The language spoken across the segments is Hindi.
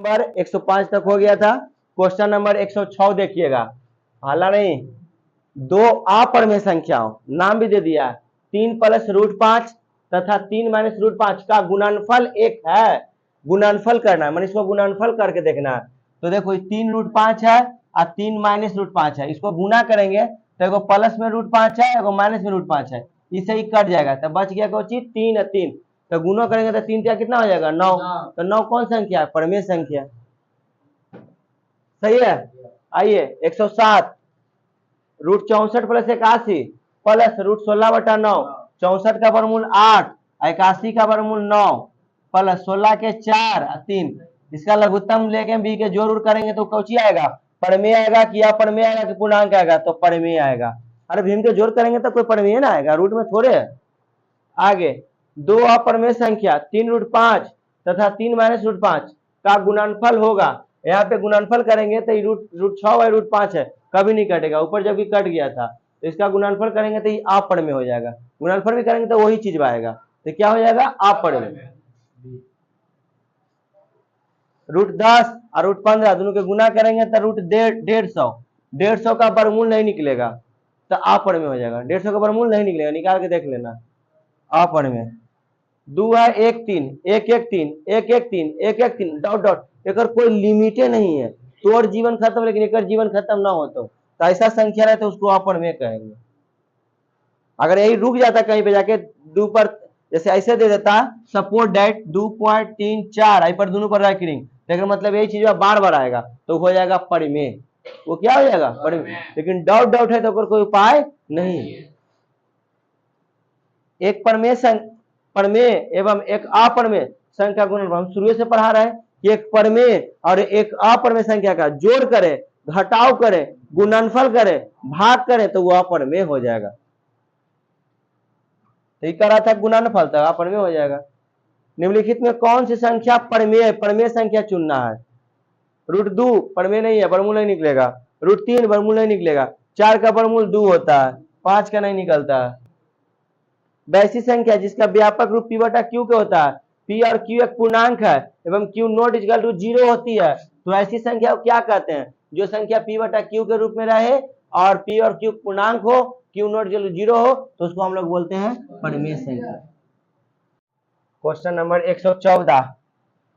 नंबर 105 तक हो गया था। क्वेश्चन नंबर 106 देखिएगा। हाला नहीं, दो अपरिमेय संख्याओं, नाम भी दे दिया, 3 प्लस रूट 5 तथा 3 माइनस रूट 5 का गुणनफल एक है। गुणनफल करना है, मैंने इसको गुणनफल करके देखना है। तो देखो 3 रूट 5 है और 3 माइनस रूट 5 है, इसको गुना करेंगे तो एगो प्लस में रूट 5 है, एगो माइनस में रूट 5 है, इससे ही कट जाएगा। तो बच गया कोई चीज 3 है 3, तो गुना करेंगे तो 3 क्या कितना हो जाएगा 9। तो 9 कौन संख्या है? परिमेय संख्या। सही है। आइए 107, रूट 64 प्लस 81 प्लस रूट 16/9, 64 का वर्गमूल 8, 81 का वर्गमूल 9 प्लस 16 के 4 3, इसका लघुत्तम लेके बी के जोड़ करेंगे तो कौची आएगा? परिमेय आएगा कि अपरिमेय आएगा कि पूर्णांक आएगा? तो परिमेय आएगा। अरे भीम के जोड़ करेंगे तो कोई परिमेय ना आएगा, रूट में थोड़े है। आगे दो अपरिमेय संख्या 3 रूट 5 तथा 3 माइनस रूट 5 का गुणनफल होगा। यहाँ पे गुणनफल करेंगे तो रूट 6 और रूट 5 है, कभी नहीं कटेगा, ऊपर जबकि कट गया था, तो इसका गुणनफल करेंगे तो ये अपरिमेय हो जाएगा। गुणनफल भी करेंगे तो वही चीज आएगा, तो क्या हो जाएगा? अपरिमेय। रूट 10 और रूट 15 दोनों के गुना करेंगे तो रूट 150 का वर्गमूल नहीं निकलेगा, तो अपरिमेय हो जाएगा। 150 का वर्गमूल नहीं निकलेगा, निकाल के देख लेना। अपरिमेय। 2 है 1 3 1 1 3 1 1 3 1 1 3 डॉट डॉट, एक कोई लिमिटे नहीं है। तो और जीवन खत्म, लेकिन एक जीवन खत्म ना हो तो ऐसा संख्या रहता है उसको अपरिमेय कहेंगे। अगर यही रुक जाता कहीं पे जाके 2 पर, जैसे ऐसे दे देता सपोर्ट डेट 2.34 आई पर दोनों पर रैंकिंग, लेकिन मतलब यही चीज बार बार आएगा तो हो जाएगा परिमेय। वो क्या हो जाएगा? परिमेय। लेकिन डॉट डॉट है तो कोई उपाय नहीं। एक परमेय एवं एक अपरमेय संख्या गुणनफल हम शुरू से पढ़ा रहे हैं कि एक परमेय और एक अपरमेय संख्या का जोड़ करे, घटाव करे, गुणनफल करे, भाग करे तो वो अपरमेय हो जाएगा। तो कर रहा था गुणनफल, तो अपरमेय हो जाएगा। निम्नलिखित में कौन सी संख्या परमेय? परमेय संख्या चुनना है। रूट 2 परमेय नहीं है, वर्गमूल नहीं निकलेगा। रूट 3 वर्गमूल नहीं निकलेगा। 4 का वर्गमूल 2 होता है, 5 का नहीं निकलता है। वैसी संख्या जिसका व्यापक रूप पी बटा क्यू के होता है, पी और क्यू एक पूर्णांक है एवं क्यू नॉट इक्वल टू 0 होती है, तो ऐसी संख्या को क्या कहते हैं? जो संख्या पी बटा क्यू के रूप में रहे और पी और क्यू पूर्णांक हो, क्यू नॉट इक्वल टू 0 हो, तो उसको हम लोग बोलते हैं परिमेय संख्या। क्वेश्चन नंबर 114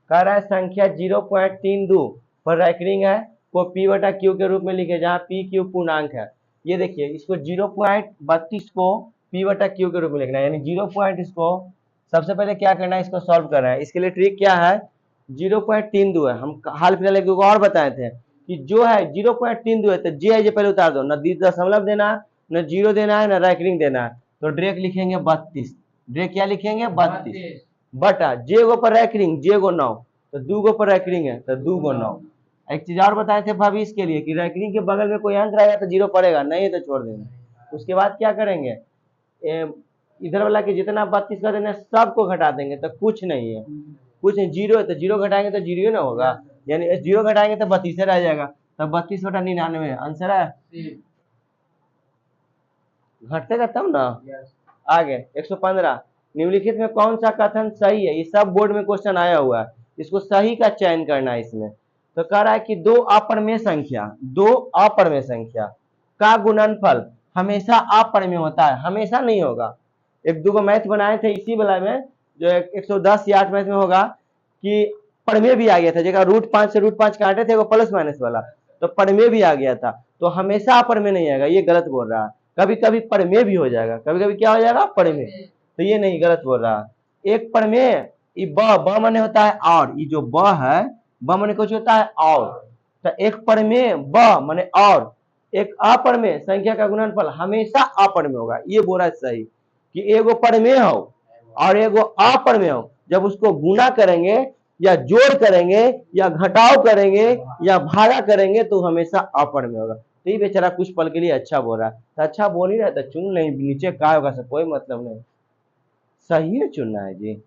कह रहा है संख्या 0.32 पर रैंकिंग है को पी बटा क्यू के रूप में लिखे, जहां पी क्यू पूर्णांक है। ये देखिए इसको 0.32 को पी बटा क्यू के रूप में लिखना है, यानी 0. इसको सबसे पहले क्या करना है? इसको सॉल्व करना है। इसके लिए ट्रिक क्या है? 0.32 है, हम हाल फिलहाल एक और बताए थे कि जो है 0.32 है तो जे पहले उतार दो, न दशमलव देना है, न जीरो देना है, न रैंकिंग देना है, तो डायरेक्ट लिखेंगे 32। डायरेक्ट क्या लिखेंगे? 32 बटा जे गो पर रैंकिंग, जे गो 9, तो 2 गो पर रैंकिंग है तो 2 गो 9। एक चीज और बताए थे भाभी इसके लिए कि रैंकिंग के बगल में कोई अंक रहेगा तो 0 पड़ेगा, नहीं तो छोड़ देंगे। उसके बाद क्या करेंगे? इधर वाला के जितना 32 कर देना सबको घटा देंगे, तो कुछ नहीं है, कुछ नहीं, 0 है तो 0 घटाएंगे तो 0 ना होगा, यानी 0 घटाएंगे तो 32 रह जाएगा, तब 32/99 आंसर है। घटेगा तब ना। आगे 115 निम्नलिखित में कौन सा कथन सही है? ये सब बोर्ड में क्वेश्चन आया हुआ है, इसको सही का चयन करना है इसमें। तो कह रहा है कि दो अपरिमेय संख्या का गुणनफल हमेशा अपरिमेय होता है, हमेशा नहीं होगा। एक दो मैथ बनाए थे इसी वाला में, जो 110 या 8 मैथ में होगा कि परिमेय भी आ गया था, जगह रूट 5 से रूट 5 काटे थे वो प्लस माइनस वाला, तो परिमेय भी आ गया था। तो हमेशा अपरिमेय नहीं आएगा, ये गलत बोल रहा है। कभी कभी परिमेय भी हो जाएगा, कभी कभी क्या हो जाएगा? परिमेय। तो ये नहीं, गलत बोल रहा है। एक परिमेय ये ब माने होता है और, ये जो ब है ब माने कुछ होता है और, तो एक परिमेय ब माने और, एक अपरिमेय संख्या का गुणनफल हमेशा अपरिमेय होगा। ये बोला सही कि एगो परिमेय हो और एगो अपरिमेय हो, जब उसको गुना करेंगे या जोड़ करेंगे या घटाव करेंगे या भागा करेंगे तो हमेशा अपरिमेय होगा। तो ये बेचारा कुछ पल के लिए अच्छा बोल रहा है, तो अच्छा बोल ही रहा है तो चुन नहीं, नीचे का होगा से कोई मतलब नहीं, सही है चुनना है जी।